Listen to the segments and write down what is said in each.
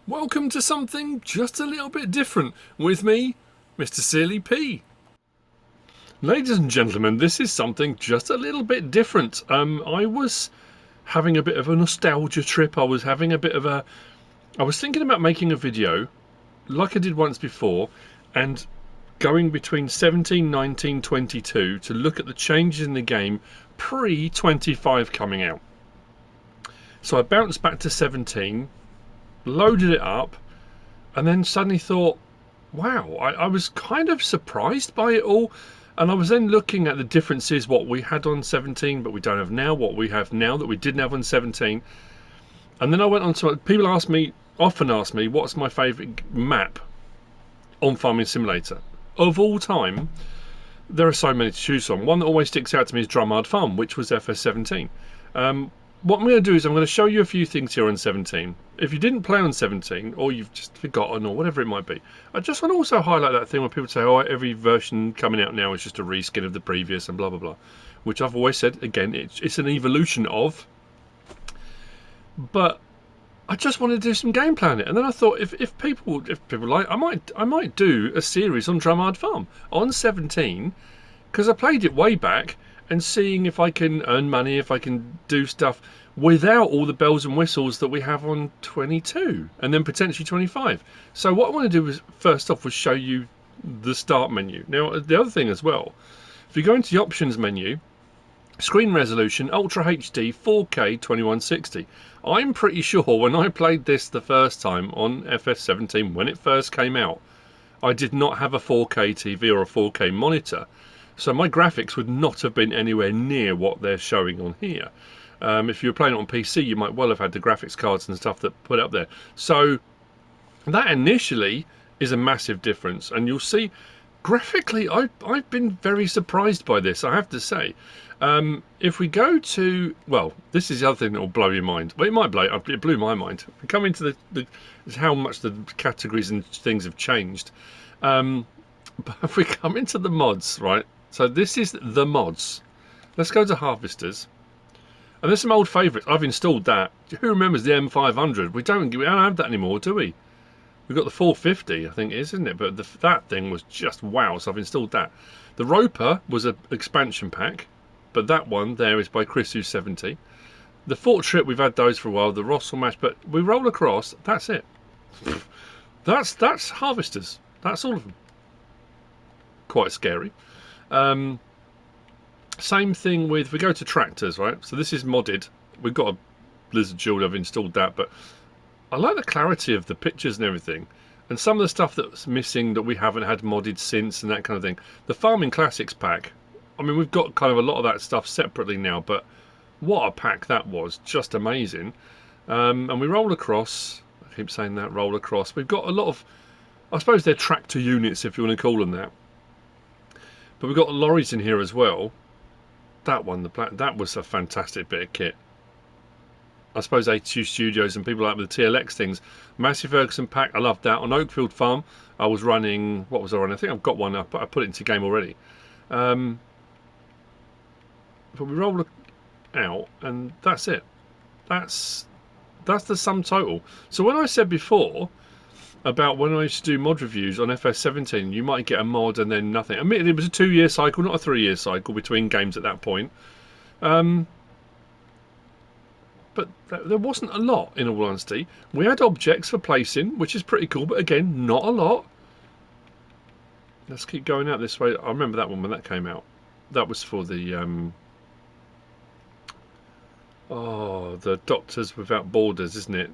Welcome to something just a little bit different with me, MrSealyp. Ladies and gentlemen, this is something just a little bit different. I was having a bit of a nostalgia trip. I was thinking about making a video like I did once before and going between 17, 19, 22 to look at the changes in the game pre-25 coming out. So I bounced back to 17, loaded it up, and then suddenly thought, wow, I was kind of surprised by it all. And I was then looking at the differences, what we had on 17 but we don't have now, what we have now that we didn't have on 17. And then I went on to, people often ask me what's my favourite map on Farming Simulator of all time. There are so many to choose from. One that always sticks out to me is Drumard Farm, which was FS17. What I'm going to do is I'm going to show you a few things here on 17. If you didn't play on 17, or you've just forgotten, or whatever it might be, I just want to also highlight that thing where people say, oh, every version coming out now is just a reskin of the previous and blah, blah, blah. Which I've always said, again, it's an evolution of. But I just wanted to do some gameplay on it. And then I thought, if people like, I might do a series on Drumard Farm on 17, because I played it way back, and seeing if I can earn money, if I can do stuff without all the bells and whistles that we have on 22 and then potentially 25. So what I want to do is first off was show you the start menu. Now the other thing as well, if you go into the options menu, screen resolution, Ultra HD, 4K 2160. I'm pretty sure when I played this the first time on FS17 when it first came out, I did not have a 4K TV or a 4K monitor. So my graphics would not have been anywhere near what they're showing on here. If you were playing it on PC, you might well have had the graphics cards and stuff that put up there. So that initially is a massive difference. And you'll see, graphically, I've been very surprised by this, I have to say. If we go to, well, this is the other thing that will blow your mind. Well, it blew my mind. We come into how much the categories and things have changed. But if we come into the mods, right? So this is the mods. Let's go to Harvesters. And there's some old favourites. I've installed that. Who remembers the M500? We don't have that anymore, do we? We've got the 450, I think it is, isn't it? But that thing was just wow, so I've installed that. The Roper was an expansion pack, but that one there is by Chris70. The Fort Trip, we've had those for a while. The Rossel Mash, but we roll across, that's it. That's Harvesters. That's all of them. Quite scary. Same thing with, we go to tractors, right? So this is modded. We've got a Blizzard Shield, I've installed that, but I like the clarity of the pictures and everything. And some of the stuff that's missing that we haven't had modded since and that kind of thing. The Farming Classics pack, I mean, we've got kind of a lot of that stuff separately now, but what a pack that was. Just amazing. And we roll across, I keep saying that, roll across. We've got a lot of, I suppose they're tractor units if you want to call them that. But we've got lorries in here as well. That one, that was a fantastic bit of kit. I suppose A2 Studios and people like the TLX things. Massive Ferguson pack, I loved that. On Oakfield Farm, I was running, what was I running? I think I've got one up, I put it into game already. But we roll out, and that's it. That's the sum total. So when I said before about when I used to do mod reviews on FS17, you might get a mod and then nothing. Admittedly, it was a 2-year cycle, not a 3-year cycle between games at that point. But there wasn't a lot, in all honesty. We had objects for placing, which is pretty cool, but again, not a lot. Let's keep going out this way. I remember that one when that came out. That was for the the Doctors Without Borders, isn't it?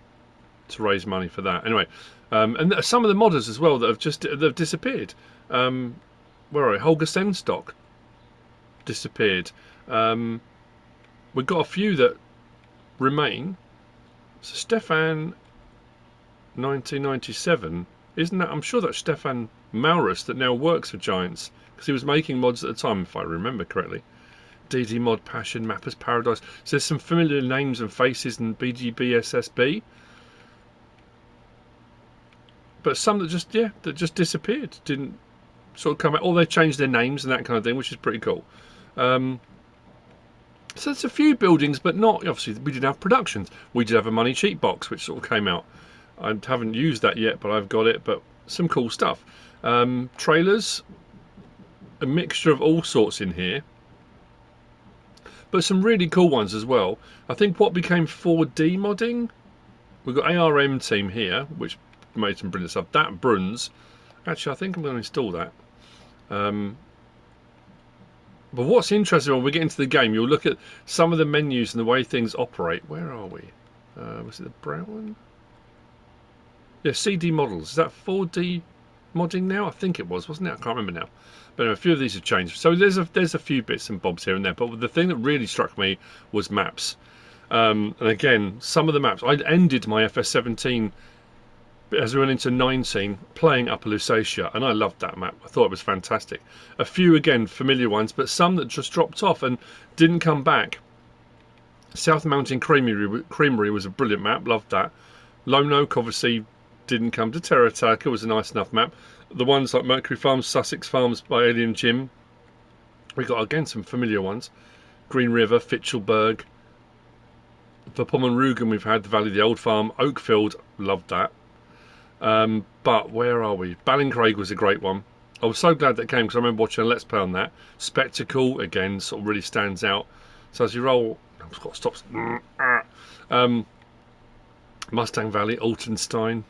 To raise money for that. Anyway, and some of the modders as well that have disappeared. Where are we? Holger Senstock disappeared. We've got a few that remain. So Stefan 1997, isn't that? I'm sure that's Stefan Maurus that now works for Giants because he was making mods at the time, if I remember correctly. DD Mod Passion, Mappers Paradise. So there's some familiar names and faces in BGBSSB. But some that just disappeared, didn't sort of come out, or they changed their names and that kind of thing, which is pretty cool. So there's a few buildings, but not, obviously we didn't have productions. We did have a money cheat box, which sort of came out. I haven't used that yet, but I've got it. But some cool stuff. Trailers, a mixture of all sorts in here, but some really cool ones as well. I think what became 4D modding, we've got ARM team here, which made some brilliant stuff. That Bruns, actually, I think I'm going to install that. But what's interesting when we get into the game, you'll look at some of the menus and the way things operate. Where are we? Was it the brown one? Yeah, CD models. Is that 4D modding now? I think it was, wasn't it? I can't remember now. But anyway, a few of these have changed. So there's a few bits and bobs here and there. But the thing that really struck me was maps. And again, some of the maps. I ended my FS17 as we went into 19 playing Upper Lusatia, and I loved that map. I thought it was fantastic. A few, again, familiar ones, but some that just dropped off and didn't come back. South Mountain Creamery was a brilliant map. Loved that. Lone Oak, obviously, didn't come to Terra Taka. Was a nice enough map. The ones like Mercury Farms, Sussex Farms by Alien Jim. We got, again, some familiar ones. Green River, Fitchelberg. For Pomenrugen, we've had the Valley of the Old Farm. Oakfield, loved that. But where are we? Ballincraig was a great one. I was so glad that came because I remember watching a Let's Play on that. Spectacle, again, sort of really stands out. So as you roll... I've got to stop. Mustang Valley, Altenstein.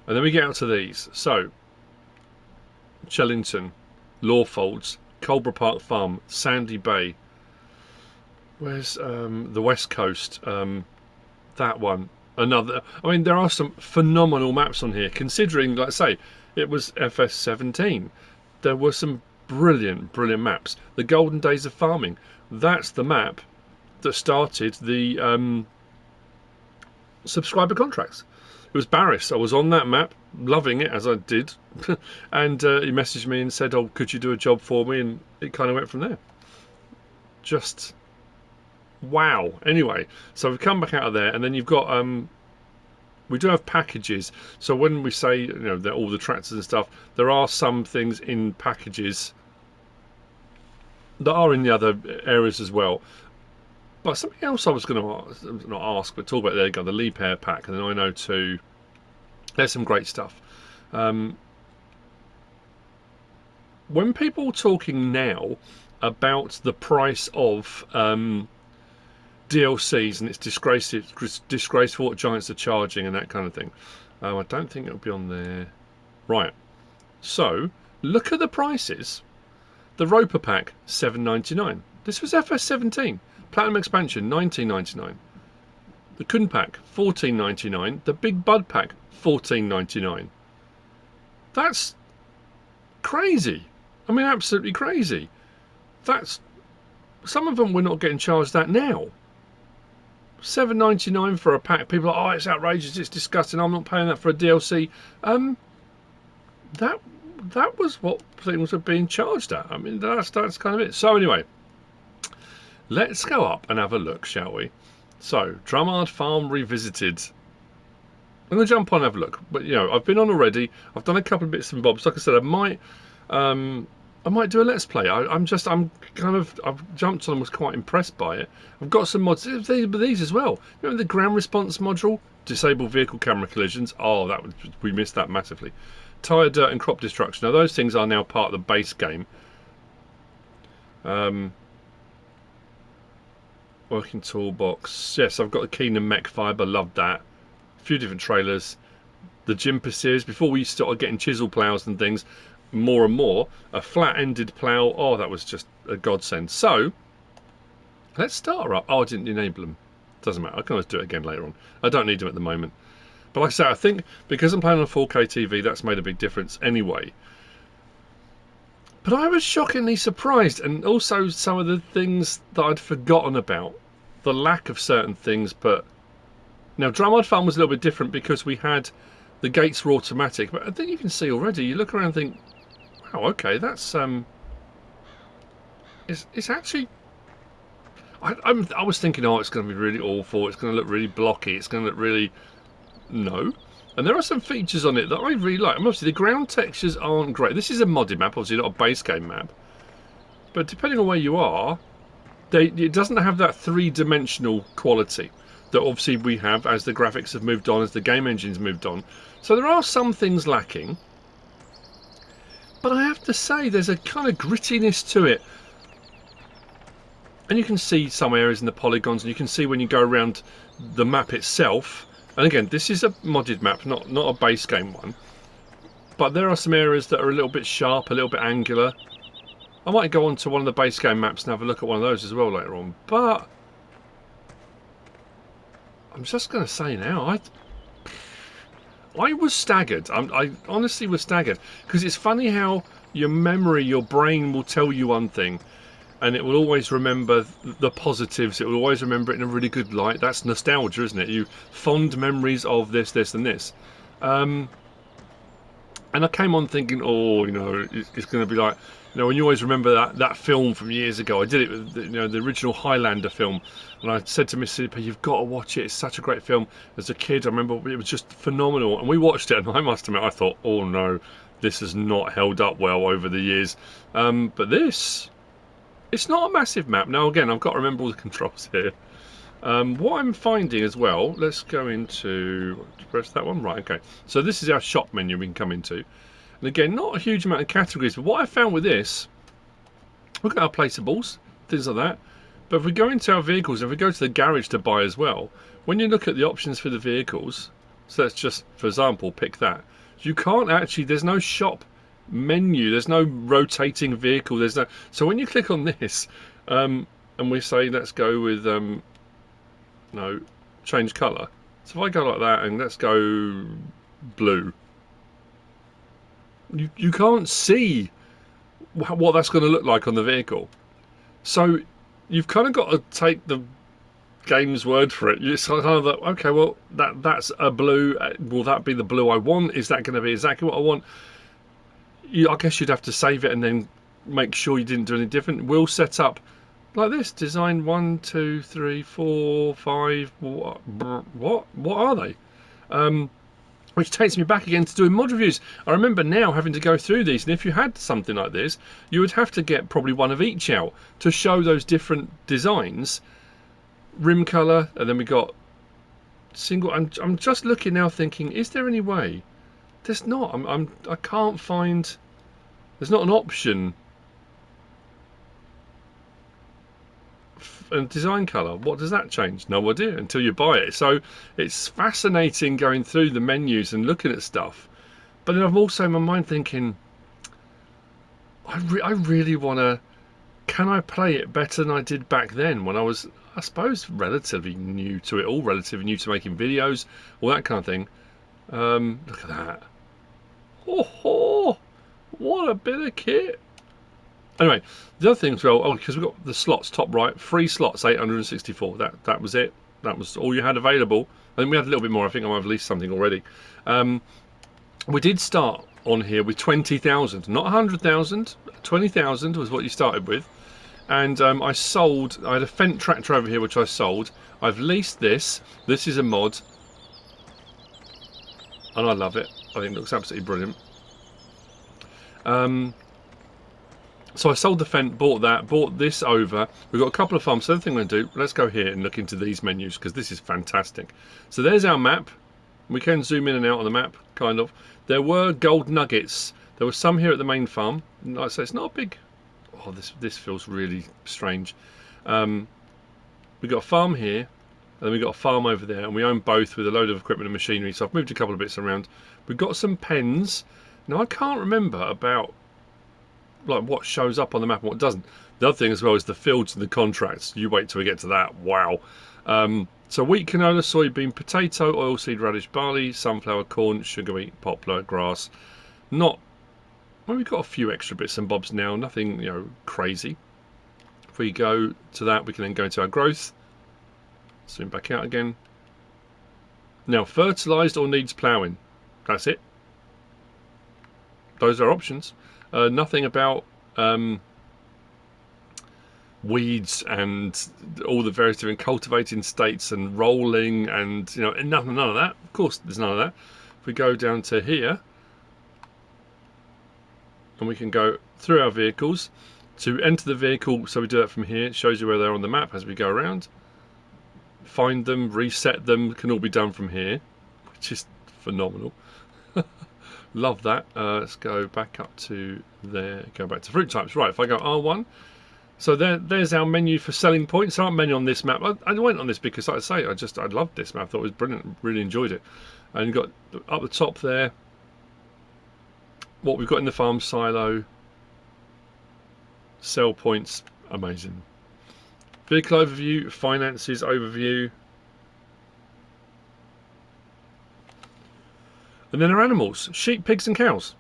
And then we get out to these. So, Chellington, Lawfolds, Colborough Park Farm, Sandy Bay. Where's the West Coast? That one. Another. I mean, there are some phenomenal maps on here. Considering, like I say, it was FS17. There were some brilliant maps. The Golden Days of Farming. That's the map that started the subscriber contracts. It was Barris. I was on that map, loving it as I did, and he messaged me and said, "Oh, could you do a job for me?" And it kind of went from there. Just wow. Anyway, so we've come back out of there, and then you've got we do have packages. So when we say, you know, all the tractors and stuff, there are some things in packages that are in the other areas as well. But something else I was going to not ask, but talk about, there you go, the Lee Pair pack and the 902. There's some great stuff. When people are talking now about the price of DLCs, and it's disgraceful what Giants are charging and that kind of thing, I don't think it'll be on there. Right. So look at the prices. The Roper pack, $7.99. This was FS17. Platinum expansion, $19.99. The Kun pack, $14.99. The Big Bud pack, $14.99. That's crazy. I mean, absolutely crazy. That's, some of them we're not getting charged that now. $7.99 for a pack. People are, oh, it's outrageous, it's disgusting, I'm not paying that for a DLC. That was what things were being charged at. I mean, that's kind of it. So anyway, let's go up and have a look, shall we? So, Drumard Farm Revisited. I'm going to jump on and have a look. But, you know, I've been on already. I've done a couple of bits and bobs. Like I said, I might do a Let's Play. I've jumped on and was quite impressed by it. I've got some mods. These as well. Remember the ground response module? Disable vehicle camera collisions. Oh, we missed that massively. Tyre, dirt and crop destruction. Now, those things are now part of the base game. Working toolbox. Yes, I've got the Keenan Mech Fibre. Loved that. A few different trailers. The Jimper series. Before we started getting chisel ploughs and things, more and more. A flat-ended plough. Oh, that was just a godsend. So, let's start her up. Oh, I didn't enable them. Doesn't matter. I can always do it again later on. I don't need them at the moment. But like I say, I think because I'm playing on a 4K TV, that's made a big difference anyway. But I was shockingly surprised, and also some of the things that I'd forgotten about. The lack of certain things, but... Now, Drumard Farm was a little bit different because we had... The gates were automatic, but I think you can see already, you look around and think, wow, okay, that's... It's actually... I was thinking, oh, it's going to be really awful, it's going to look really blocky, it's going to look really... No. And there are some features on it that I really like. I mean, obviously, the ground textures aren't great. This is a modded map, obviously not a base game map. But depending on where you are, it doesn't have that three-dimensional quality. that obviously we have as the graphics have moved on, as the game engine's moved on. So there are some things lacking, but I have to say there's a kind of grittiness to it. And you can see some areas in the polygons, and you can see when you go around the map itself. And again, this is a modded map, not a base game one. But there are some areas that are a little bit sharp, a little bit angular. I might go on to one of the base game maps and have a look at one of those as well later on. But I'm just going to say now, I was staggered. I honestly was staggered. Because it's funny how your memory, your brain will tell you one thing, and it will always remember the positives. It will always remember it in a really good light. That's nostalgia, isn't it? You fond memories of this, this, and this. And I came on thinking, oh, you know, it's going to be like, you know, when you always remember that film from years ago. I did it with, you know, the original Highlander film, and I said to MrSealyp, you've got to watch it. It's such a great film. As a kid, I remember it was just phenomenal, and we watched it, and I must admit, I thought, oh no, this has not held up well over the years. But this, it's not a massive map. Now again, I've got to remember all the controls here. What I'm finding as well, let's go into, press that one, right, okay. So this is our shop menu we can come into. And again, not a huge amount of categories, but what I found with this, look at our placeables, things like that. But if we go into our vehicles, if we go to the garage to buy as well, when you look at the options for the vehicles, so let's just, for example, pick that. You can't actually, there's no shop menu, there's no rotating vehicle, there's no, so when you click on this, and we say, let's go with, no, change colour. So if I go like that and let's go blue, you can't see what that's going to look like on the vehicle. So you've kind of got to take the game's word for it. It's kind of like, okay, well that's a blue. Will that be the blue I want? Is that going to be exactly what I want? I guess you'd have to save it and then make sure you didn't do any different. We'll set up like this, design 1, 2, 3, 4, 5. What are they? Which takes me back again to doing mod reviews. I remember now having to go through these, and if you had something like this, you would have to get probably one of each out to show those different designs, rim color, and then we got single. I'm just looking now, thinking, is there any way? There's not. I can't find. There's not an option. And design color, what does that change? No idea until you buy it. So it's fascinating going through the menus and looking at stuff, but then I'm also in my mind thinking, I really want to, can I play it better than I did back then when I was, I suppose, relatively new to it all, relatively new to making videos, all that kind of thing. Look at that. Oh, what a bit of kit. Anyway, the other thing as well, because we've got the slots top right, 3 slots, 864. That was it. That was all you had available. I think we had a little bit more. I think I might have leased something already. We did start on here with 20,000, not 100,000. 20,000 was what you started with. And I had a Fendt tractor over here which I sold. I've leased this. This is a mod. And I love it. I think it looks absolutely brilliant. So I sold the Fendt, bought that, bought this over. We've got a couple of farms. So the thing we're going to do, let's go here and look into these menus because this is fantastic. So there's our map. We can zoom in and out on the map, kind of. There were gold nuggets. There were some here at the main farm. Like I say, it's not a big... Oh, this feels really strange. We've got a farm here, and then we've got a farm over there, and we own both with a load of equipment and machinery. So I've moved a couple of bits around. We've got some pens. Now, I can't remember about like what shows up on the map and what doesn't. The other thing as well is the fields and the contracts. You wait till we get to that. Wow. So wheat, canola, soybean, potato, oilseed, radish, barley, sunflower, corn, sugar beet, poplar, grass. Not. Well, we've got a few extra bits and bobs now. Nothing, you know, crazy. If we go to that, we can then go into our growth. Zoom back out again. Now, fertilised or needs ploughing. That's it. Those are options. Nothing about weeds and all the various different cultivating states and rolling and, you know, none of that. Of course, there's none of that. If we go down to here, and we can go through our vehicles to enter the vehicle. So we do that from here. It shows you where they're on the map as we go around. find them, reset them, can all be done from here, which is phenomenal. Love that. Let's go back up to there, go back to fruit types. Right, if I go R1, so there's our menu for selling points. There aren't many on this map. I went on this because, like I say, I loved this map. I thought it was brilliant. Really enjoyed it. And you've got up the top there what we've got in the farm silo. Sell points, amazing. Vehicle overview, finances overview. And then our animals, sheep, pigs and cows.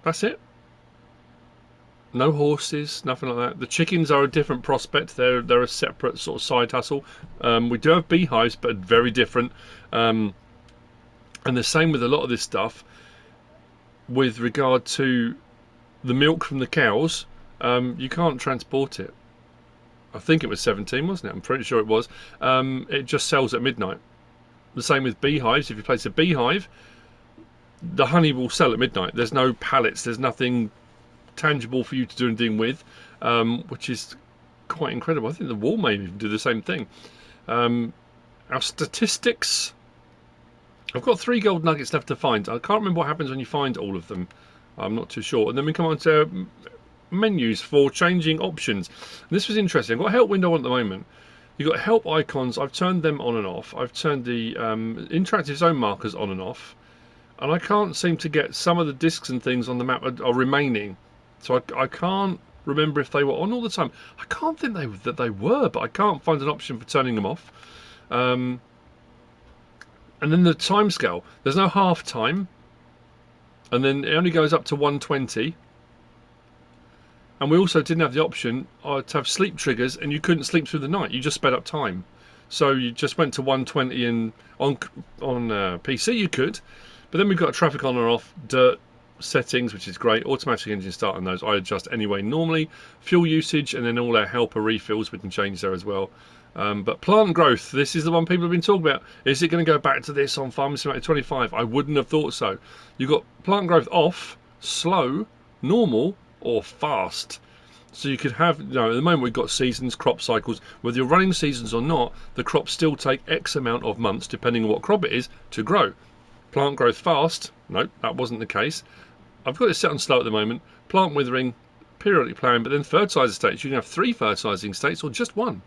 That's it. No horses, nothing like that. The chickens are a different prospect. They're a separate sort of side hustle. We do have beehives, but very different. And the same with a lot of this stuff. With regard to the milk from the cows, you can't transport it. I think it was 17, wasn't it? I'm pretty sure it was. It just sells at midnight. The same with beehives. If you place a beehive, the honey will sell at midnight. There's no pallets. There's nothing tangible for you to do anything with, which is quite incredible. I think the wall may even do the same thing. Our statistics. I've got 3 gold nuggets left to find. I can't remember what happens when you find all of them. I'm not too sure. And then we come on to menus for changing options. And this was interesting. I've got a help window on at the moment. You've got help icons. I've turned them on and off. I've turned the interactive zone markers on and off. And I can't seem to get some of the discs and things on the map are remaining. So I can't remember if they were on all the time. I can't think that they were, but I can't find an option for turning them off. And then the time scale. There's no half time. And then it only goes up to 120. And we also didn't have the option to have sleep triggers, and you couldn't sleep through the night. You just sped up time. So you just went to 120, and on PC you could. But then we've got traffic on or off, dirt settings, which is great. Automatic engine start on those I adjust anyway normally. Fuel usage, and then all our helper refills we can change there as well. But plant growth, this is the one people have been talking about. Is it going to go back to this on Farming Simulator 25? I wouldn't have thought so. You've got plant growth off, slow, normal, or fast. So you could have, at the moment we've got seasons, crop cycles. Whether you're running seasons or not, the crops still take X amount of months, depending on what crop it is, to grow. Plant growth fast, no, that wasn't the case. I've got it set on slow at the moment. Plant withering, periodic plowing, but then fertilizer states. You can have 3 fertilizing states or just 1.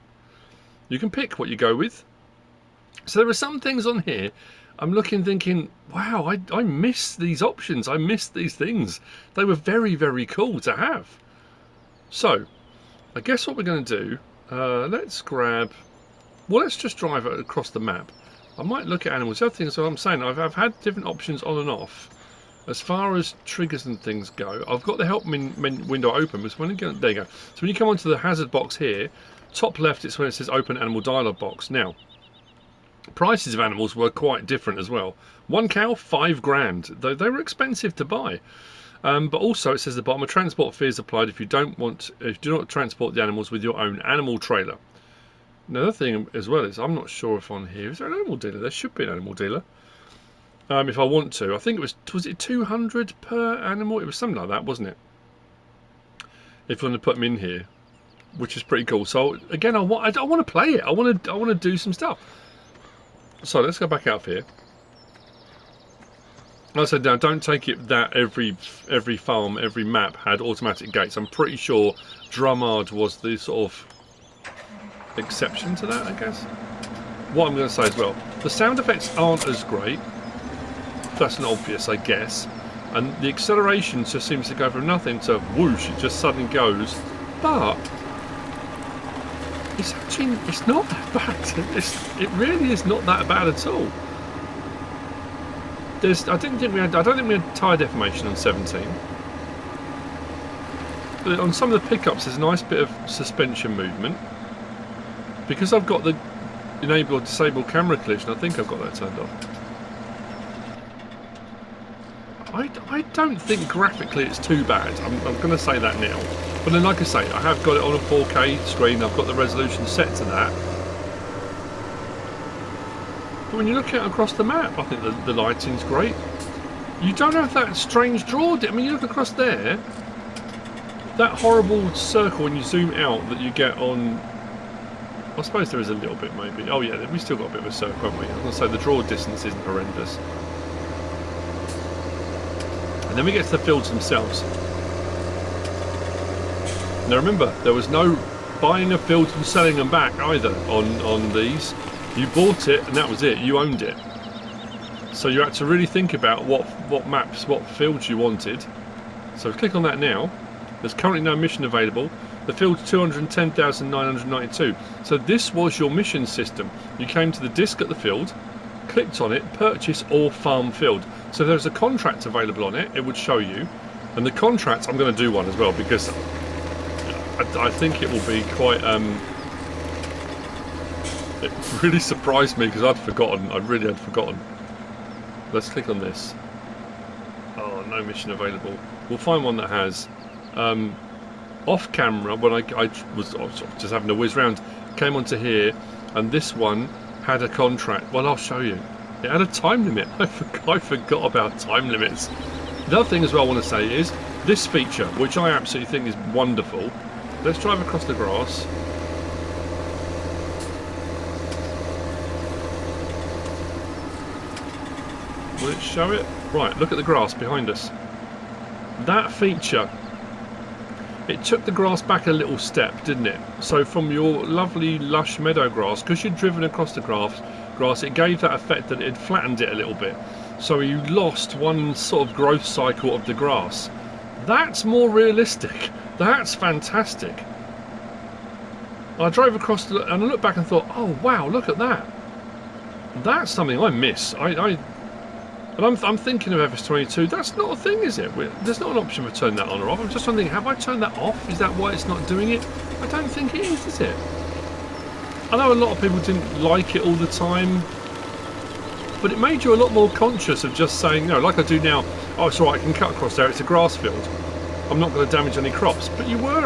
You can pick what you go with. So there are some things on here I'm looking thinking, wow, I miss these options. I miss these things. They were very, very cool to have. So I guess what we're going to do, let's just drive it across the map. I might look at animals. The other thing is what I'm saying, I've had different options on and off. As far as triggers and things go, I've got the help window open. There you go. So when you come onto the hazard box here, top left, it's when it says open animal dialog box. Now, prices of animals were quite different as well. 1 cow, 5 grand. They were expensive to buy. But also it says at the bottom, a transport fee is applied if you do not transport the animals with your own animal trailer. Another thing as well is, I'm not sure if on here, is there an animal dealer? There should be an animal dealer. If I want to. I think it was it 200 per animal? It was something like that, wasn't it? If you want to put them in here, which is pretty cool. So again, I want to play it. I want to do some stuff. So let's go back out here. Like I said, now don't take it that every farm, every map had automatic gates. I'm pretty sure Drumard was the sort of exception to that, I guess. What I'm going to say as well, the sound effects aren't as great. That's an obvious, I guess. And the acceleration just seems to go from nothing to whoosh. It just suddenly goes. But it's not that bad. It really is not that bad at all. I don't think we had tyre deformation on 17. But on some of the pickups, there's a nice bit of suspension movement. Because I've got the enable or disable camera collision, I think I've got that turned off. I don't think graphically it's too bad. I'm going to say that now. But then, like I say, I have got it on a 4K screen. I've got the resolution set to that. But when you look at across the map, I think the lighting's great. You don't have that strange draw. I mean, you look across there, that horrible circle when you zoom out that you get on I suppose there is a little bit maybe. Oh yeah, we still got a bit of a circle, haven't we? I was going to say the draw distance isn't horrendous. And then we get to the fields themselves. Now remember, there was no buying of fields and selling them back either on these. You bought it and that was it. You owned it. So you had to really think about what maps, what fields you wanted. So click on that now. There's currently no mission available. The field's 210,992. So this was your mission system. You came to the disc at the field, clicked on it, purchase or farm field. So there's a contract available on it. It would show you. And the contract, I'm going to do one as well because I think it will be quite. It really surprised me because I'd forgotten. I really had forgotten. Let's click on this. Oh, no mission available. We'll find one that has. Off camera, when I was just having a whiz round, came onto here, and this one had a contract. Well, I'll show you. It had a time limit. I forgot about time limits. The other thing as well I want to say is this feature, which I absolutely think is wonderful. Let's drive across the grass. Will it show it? Right, look at the grass behind us. That feature, it took the grass back a little step, didn't it? So from your lovely lush meadow grass, because you'd driven across the grass, it gave that effect that it flattened it a little bit. So you lost one sort of growth cycle of the grass. That's more realistic. That's fantastic. I drove across and I looked back and thought, oh wow, look at that. That's something I miss. I'm thinking of FS22. That's not a thing, is it? There's not an option for turn that on or off. I'm just trying to think, have I turned that off? Is that why it's not doing it? I don't think it is it? I know a lot of people didn't like it all the time, but it made you a lot more conscious of just saying, no, like I do now, oh, it's alright, I can cut across there, it's a grass field. I'm not going to damage any crops. But you were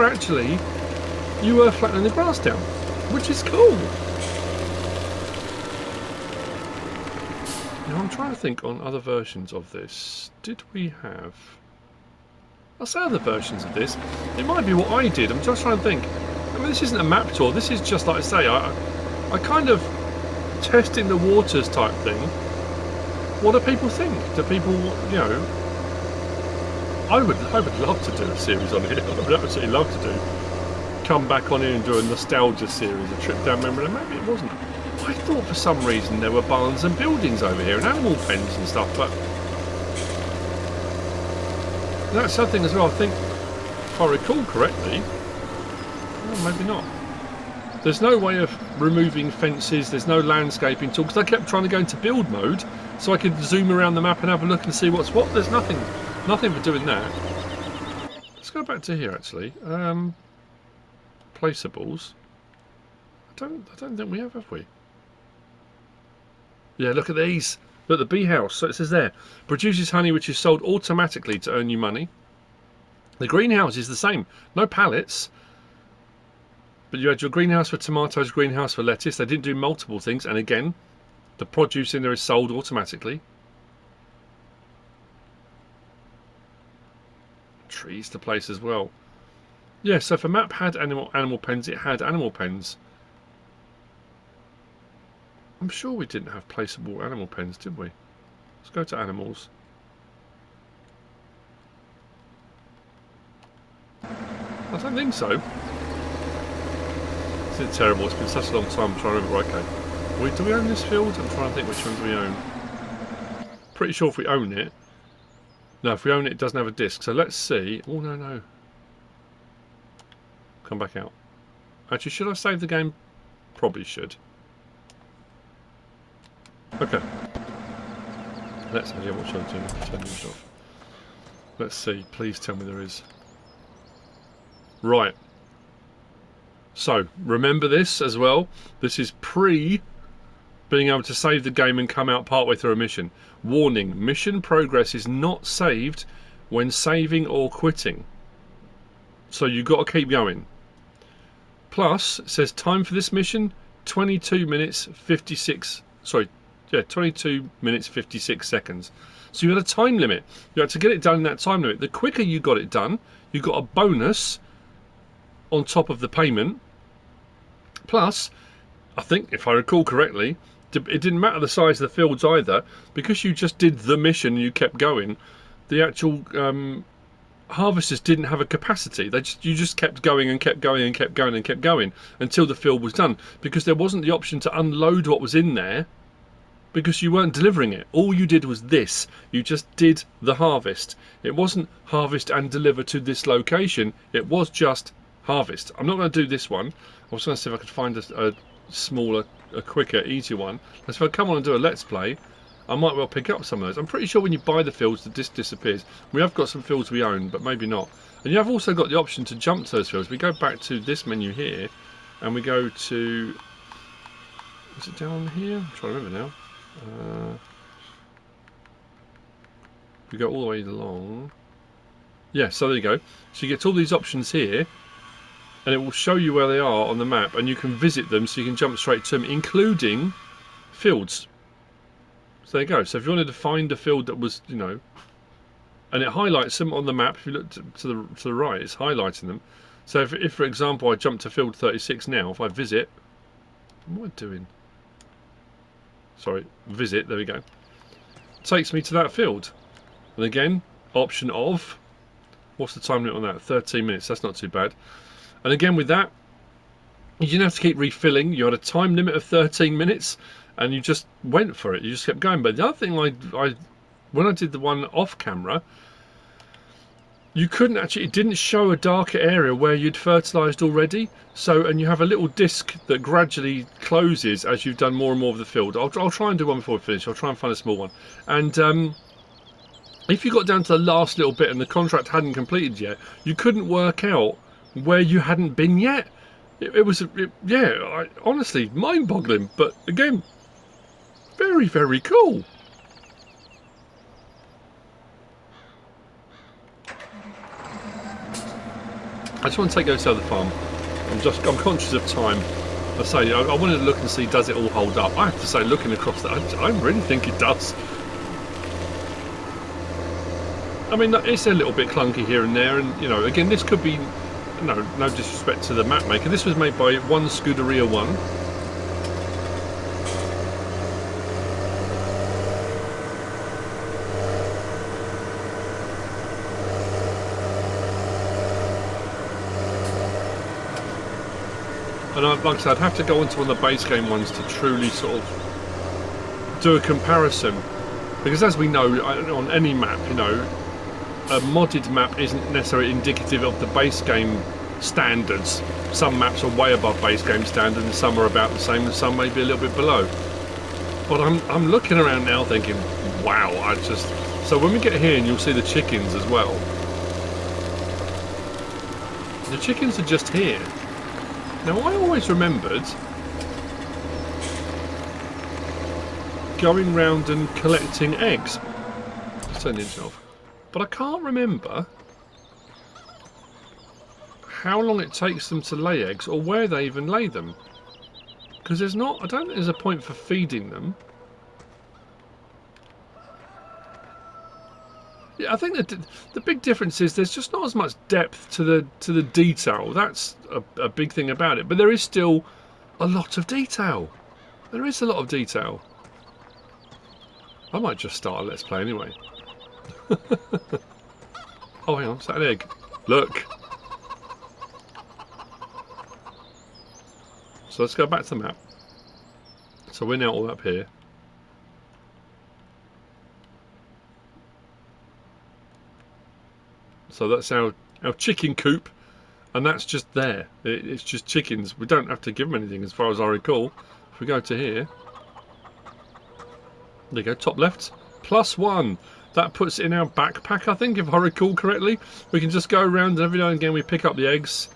flattening the grass down, which is cool. Now I'm trying to think on other versions of this. Did we have... I'll say other versions of this. It might be what I did. I'm just trying to think. I mean, this isn't a map tour. This is just, like I say, I kind of testing the waters type thing. What do people think? Do people, you know... I would love to do a series on here. I would absolutely love to do. Come back on here and do a nostalgia series, a trip down memory lane. Maybe it wasn't. I thought for some reason there were barns and buildings over here and animal pens and stuff, but that's something as well. I think, if I recall correctly, well, maybe not. There's no way of removing fences. There's no landscaping tool because I kept trying to go into build mode so I could zoom around the map and have a look and see what's what. There's nothing for doing that. Let's go back to here actually. Placeables. I don't think we have we? Yeah, look at these. Look, the bee house. So it says there, produces honey which is sold automatically to earn you money. The greenhouse is the same. No pallets. But you had your greenhouse for tomatoes, greenhouse for lettuce. They didn't do multiple things. And again, the produce in there is sold automatically. Trees to place as well. Yeah, so if a map had animal pens, it had animal pens. I'm sure we didn't have placeable animal pens, did we? Let's go to animals. I don't think so. Isn't it terrible? It's been such a long time. I'm trying to remember. Okay. Do we own this field? I'm trying to think which ones we own. Pretty sure if we own it. No, if we own it, it doesn't have a disc. So let's see. Oh, no. Come back out. Actually, should I save the game? Probably should. Okay. Let's see what should I do. Turn these off. Let's see. Please tell me there is. Right. So, remember this as well. This is pre being able to save the game and come out partway through a mission. Warning, mission progress is not saved when saving or quitting. So you've got to keep going. Plus, it says time for this mission, 22 minutes 56... Sorry, yeah, 22 minutes 56 seconds. So you had a time limit. You had to get it done in that time limit. The quicker you got it done, you got a bonus on top of the payment. Plus, I think, if I recall correctly, it didn't matter the size of the fields either, because you just did the mission and you kept going. The actual harvesters didn't have a capacity. You just kept going and kept going and kept going and kept going until the field was done, because there wasn't the option to unload what was in there, because you weren't delivering it. All you did was this. You just did the harvest. It wasn't harvest and deliver to this location. It was just harvest. I'm not going to do this one. I was going to see if I could find a smaller, a quicker, easier one. If I come on and do a let's play, I might well pick up some of those. I'm pretty sure when you buy the fields, the disc disappears. We have got some fields we own, but maybe not. And you have also got the option to jump to those fields. We go back to this menu here, and we go to... Is it down here? I'm trying to remember now. We go all the way along. Yeah, so there you go. So you get all these options here, and it will show you where they are on the map, and you can visit them, so you can jump straight to them, including fields. So there you go. So if you wanted to find a field that was, you know, and it highlights them on the map. If you look to the right, it's highlighting them. So if for example I jump to field 36 now, if I visit, what am I doing? Sorry, visit. There we go. Takes me to that field, and again, option of, what's the time limit on that? 13 minutes. That's not too bad. And again with that, you didn't have to keep refilling. You had a time limit of 13 minutes. And you just went for it. You just kept going. But the other thing, when I did the one off camera, you couldn't actually. It didn't show a darker area where you'd fertilised already. So, and you have a little disc that gradually closes as you've done more and more of the field. I'll try and do one before we finish. I'll try and find a small one. And if you got down to the last little bit and the contract hadn't completed yet, you couldn't work out where you hadn't been yet. Yeah, honestly, mind-boggling. But again, very, very cool. I just want to take you to the farm. I'm conscious of time. I say I wanted to look and see, does it all hold up? I have to say, looking across that, I really think it does. I mean, it's a little bit clunky here and there, and you know, again, this could be no disrespect to the map maker. This was made by One Scuderia One. And like I said, I'd have to go into one of the base game ones to truly sort of do a comparison, because as we know, on any map, you know, a modded map isn't necessarily indicative of the base game standards. Some maps are way above base game standard, and some are about the same, and some may be a little bit below. But I'm looking around now thinking, wow, so when we get here, and you'll see the chickens as well. The chickens are just here. Now, I always remembered going round and collecting eggs. Let's turn the engine off. But I can't remember how long it takes them to lay eggs, or where they even lay them. Because I don't think there's a point for feeding them. Yeah, I think that the big difference is there's just not as much depth to the detail. That's a big thing about it. But there is still a lot of detail. There is a lot of detail. I might just start a let's play anyway. Oh, hang on, it's that an egg. Look. So let's go back to the map. So we're now all up here. So that's our chicken coop, and that's just there. It's just chickens. We don't have to give them anything as far as I recall. If we go to here, there you go, top left, +1. That puts it in our backpack, I think, if I recall correctly. We can just go around, and every now and again we pick up the eggs.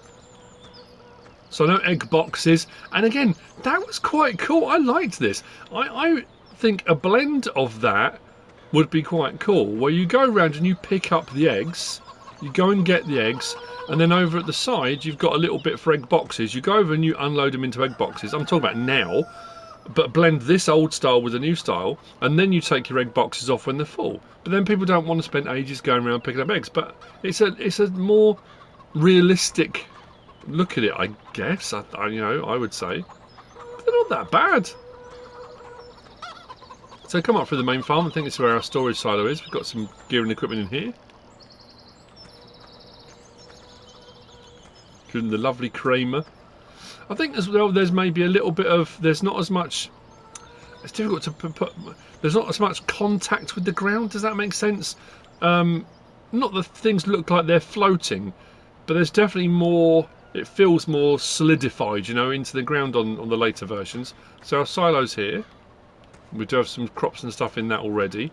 So no egg boxes. And again, that was quite cool. I liked this. I think a blend of that would be quite cool, where you go around and you pick up the eggs. You go and get the eggs, and then over at the side you've got a little bit for egg boxes. You go over and you unload them into egg boxes. I'm talking about now, but blend this old style with the new style, and then you take your egg boxes off when they're full. But then people don't want to spend ages going around picking up eggs. But it's a more realistic look at it, I guess. I would say. They're not that bad. So come up through the main farm. I think this is where our storage silo is. We've got some gear and equipment in here. Including the lovely Kramer. I think as well there's maybe a little bit of... There's not as much... It's difficult to put... There's not as much contact with the ground. Does that make sense? Not that things look like they're floating, but there's definitely more... It feels more solidified, you know, into the ground on the later versions. So our silo's here. We do have some crops and stuff in that already.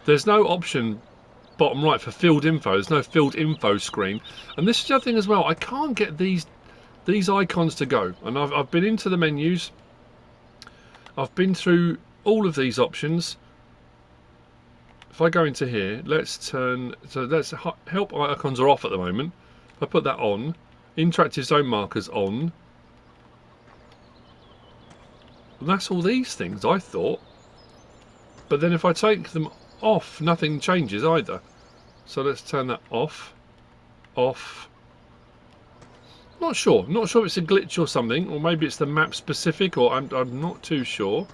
There's no option bottom right for field info. There's no field info screen. And this is the other thing as well. I can't get these icons to go. And I've been into the menus. I've been through all of these options. If I go into here, let's turn... So let's help icons are off at the moment. If I put that on, interactive zone markers on. And that's all these things, I thought. But then if I take them off, nothing changes either. So let's turn that off. Off. Not sure if it's a glitch or something, or maybe it's the map specific, or I'm not too sure.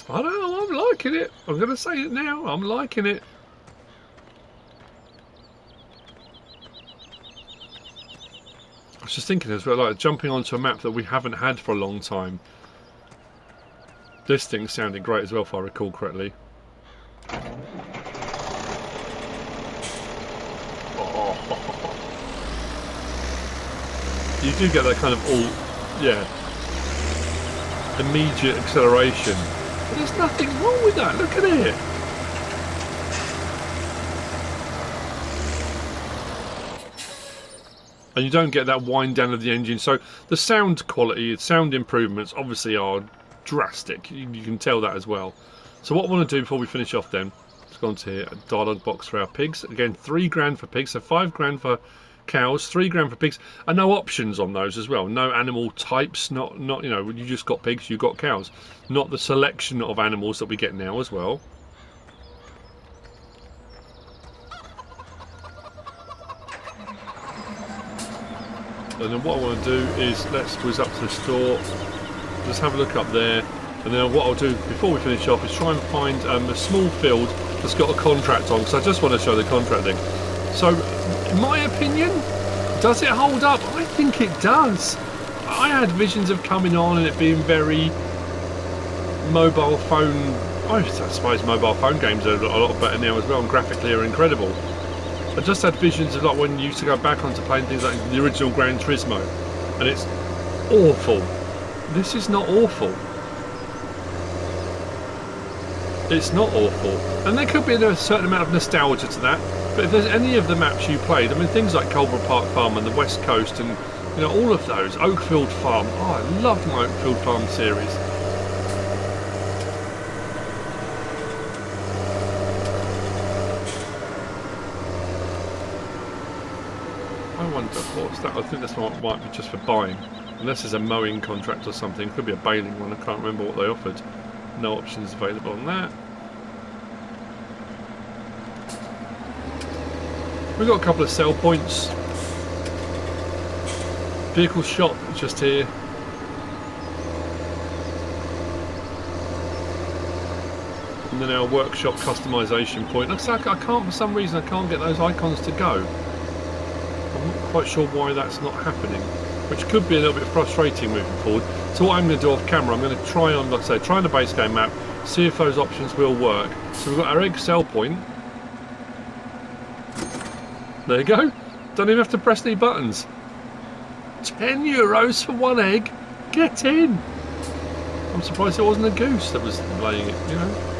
I don't know, I'm liking it. I'm going to say it now, I'm liking it. I was just thinking as well, like jumping onto a map that we haven't had for a long time. This thing sounded great as well, if I recall correctly. Oh. You do get that kind of immediate acceleration. But there's nothing wrong with that, look at it. And you don't get that wind down of the engine. So the sound quality, sound improvements obviously are drastic. You can tell that as well. So what I want to do before we finish off then, let's go on to here, a dialogue box for our pigs. Again, 3 grand for pigs, so 5 grand for cows, 3 grand for pigs, and no options on those as well. No animal types, not you know, you just got pigs, you got cows. Not the selection of animals that we get now as well. And then what I want to do is let's whiz up to the store, just have a look up there, and then what I'll do before we finish off is try and find a small field that's got a contract on, because I just want to show the contract thing. So, in my opinion, does it hold up? I think it does. I had visions of coming on and it being very mobile phone. I suppose mobile phone games are a lot better now as well, and graphically are incredible. I just had visions of like when you used to go back onto playing things like the original Gran Turismo, and it's awful. This is not awful. It's not awful. And there could be a certain amount of nostalgia to that, but if there's any of the maps you played, I mean things like Culver Park Farm and the West Coast and you know all of those, Oakfield Farm, oh I loved my Oakfield Farm series. I wonder what's that? I think this one might be just for buying, unless there's a mowing contract or something. Could be a baling one, I can't remember what they offered. No options available on that. We've got a couple of sell points. Vehicle shop just here. And then our workshop customization point. Looks like I can't, for some reason, I can't get those icons to go. I'm not quite sure why that's not happening, which could be a little bit frustrating moving forward. So what I'm going to do off camera, I'm going to try on, like I say, try on the base game map, see if those options will work. So we've got our egg sell point. There you go. Don't even have to press any buttons. €10 for 1 egg. Get in. I'm surprised it wasn't a goose that was laying it, you know.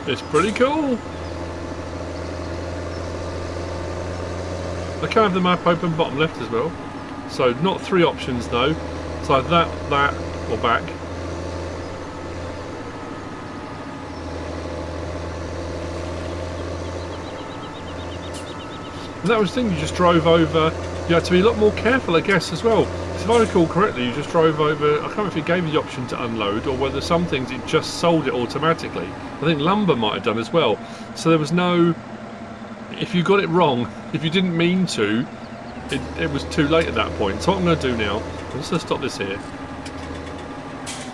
It's pretty cool. I can have the map open bottom left as well. So not 3 options though. So that, or back. And that was the thing, you just drove over. You had to be a lot more careful, I guess, as well. If I recall correctly, you just drove over. I can't remember if it gave you the option to unload or whether some things it just sold it automatically. I think lumber might have done as well. So there was no. If you got it wrong, if you didn't mean to, it was too late at that point. So what I'm going to do now, I'm just going to stop this here.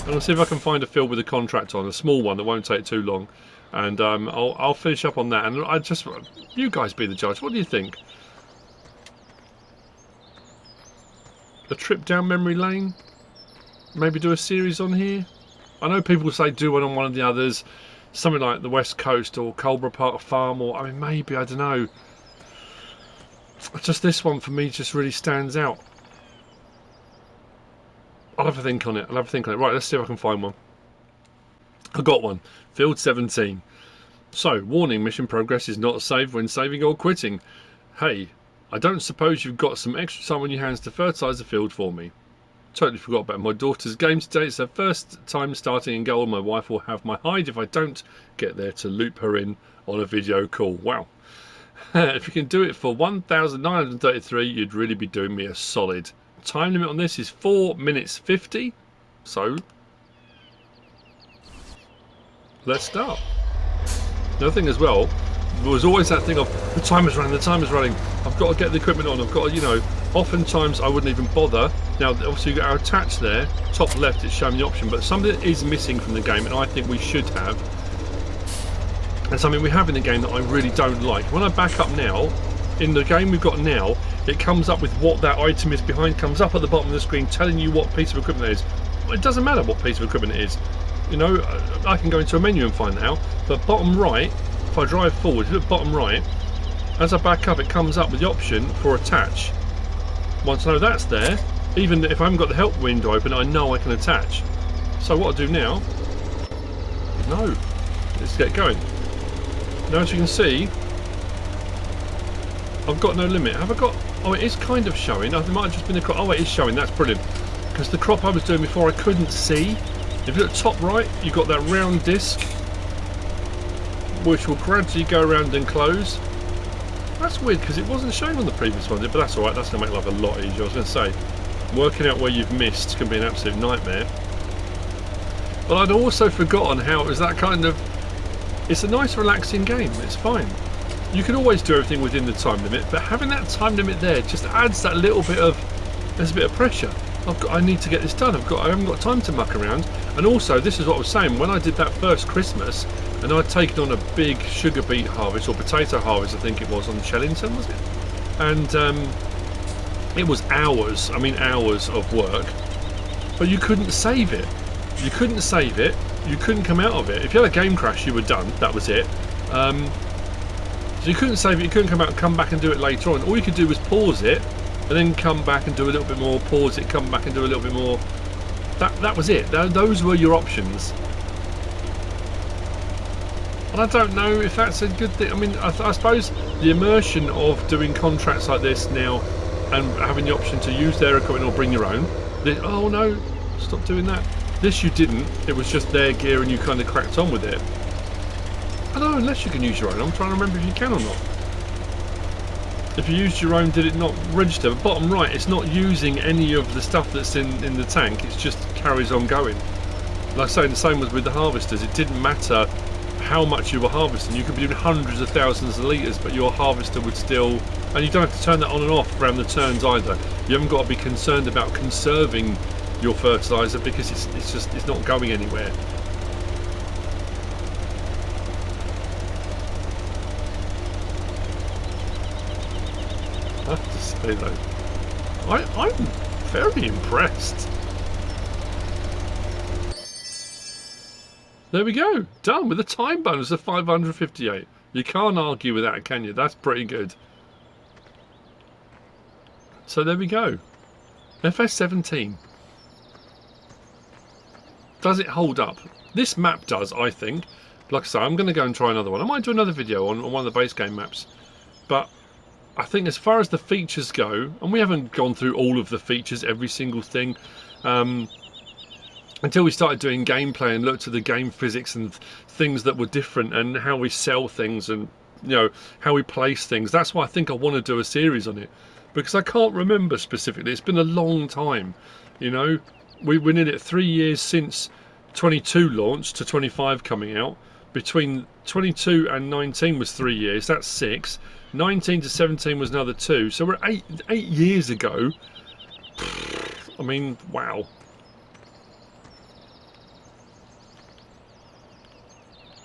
And I'll see if I can find a field with a contract on, a small one that won't take too long. And I'll finish up on that. And I just, you guys be the judge. What do you think? A trip down memory lane? Maybe do a series on here? I know people say do one on one of the others. Something like the West Coast or Drumard Farm, or I mean maybe, I don't know. Just this one for me just really stands out. I'll have a think on it. Right, let's see if I can find one. I got one. Field 17. So, warning, mission progress is not saved when saving or quitting. Hey, I don't suppose you've got some extra time on your hands to fertilise the field for me. Totally forgot about my daughter's game today. It's her first time starting in goal. My wife will have my hide if I don't get there to loop her in on a video call. Wow. If you can do it for 1,933, you'd really be doing me a solid. Time limit on this is 4 minutes 50. So, let's start. Another thing as well, there was always that thing of the time is running, I've got to get the equipment on, I've got to, you know, oftentimes I wouldn't even bother. Now obviously you've got our attach there, top left it's showing the option, but something that is missing from the game and I think we should have, and something we have in the game that I really don't like. When I back up now, in the game we've got now, it comes up with what that item is behind, comes up at the bottom of the screen telling you what piece of equipment it is. It doesn't matter what piece of equipment it is. You know, I can go into a menu and find that out, but bottom right, if I drive forward, if you look bottom right, as I back up it comes up with the option for attach. Once I know that's there, even if I haven't got the help window open, I know I can attach. So what I do now, no, let's get going. Now as you can see, I've got no limit. Have I got, oh it is kind of showing, it might have just been a crop, oh it is showing, that's brilliant. Because the crop I was doing before I couldn't see. If you look top right, you've got that round disc, which will gradually go around and close. That's weird because it wasn't showing on the previous one, but that's alright, that's going to make life a lot easier. I was going to say, working out where you've missed can be an absolute nightmare. But I'd also forgotten how it was that kind of, it's a nice relaxing game, it's fine. You can always do everything within the time limit, but having that time limit there just adds that little bit of, there's a bit of pressure. I need to get this done, I haven't got time to muck around. And also, this is what I was saying, when I did that first Christmas, and I'd taken on a big sugar beet harvest, or potato harvest I think it was, on Shellington, was it? And it was hours, I mean hours of work, but you couldn't save it. You couldn't save it, you couldn't come out of it. If you had a game crash, you were done, that was it. So you couldn't save it, you couldn't come out and come back and do it later on. All you could do was pause it, and then come back and do a little bit more, pause it, come back and do a little bit more. That was it. Those were your options. And I don't know if that's a good thing. I mean, I suppose the immersion of doing contracts like this now and having the option to use their equipment or bring your own. Oh no, stop doing that. This you didn't. It was just their gear and you kind of cracked on with it. I don't know, unless you can use your own. I'm trying to remember if you can or not. If you used your own, did it not register? But bottom right, it's not using any of the stuff that's in the tank. It just carries on going. Like I say, the same was with the harvesters. It didn't matter how much you were harvesting. You could be doing hundreds of thousands of litres, but your harvester would still... And you don't have to turn that on and off around the turns either. You haven't got to be concerned about conserving your fertiliser because it's not going anywhere. I have to say though, I'm very impressed. There we go, done with a time bonus of 558. You can't argue with that, can you? That's pretty good. So there we go. FS17. Does it hold up? This map does, I think. Like I say, I'm going to go and try another one. I might do another video on one of the base game maps. But I think as far as the features go, and we haven't gone through all of the features, every single thing, until we started doing gameplay and looked at the game physics and things that were different and how we sell things and how we place things. That's why I think I want to do a series on it, because I can't remember specifically. It's been a long time. We're nearly at 3 years since 22 launched to 25 coming out. Between 22 and 19 was 3 years. That's 6. 19 to 17 was another 2. So we're 8 years ago. I mean, wow.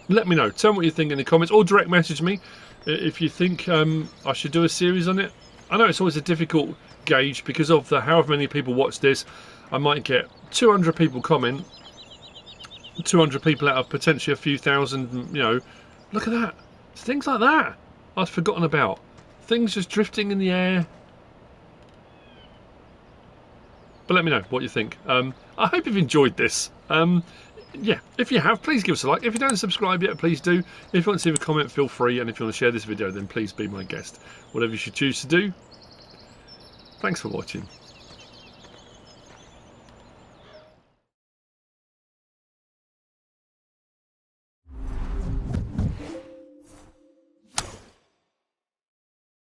Let me know. Tell me what you think in the comments, or direct message me if you think I should do a series on it. I know it's always a difficult gauge because of the however many people watch this. I might get 200 people comment, 200 people out of potentially a few thousand. Look at that. Things like that I'd forgotten about. Things just drifting in the air. But let me know what you think. I hope you've enjoyed this. Yeah, if you have, please give us a like. If you don't subscribe yet, please do. If you want to leave a comment, feel free. And if you want to share this video, then please be my guest. Whatever you should choose to do. Thanks for watching.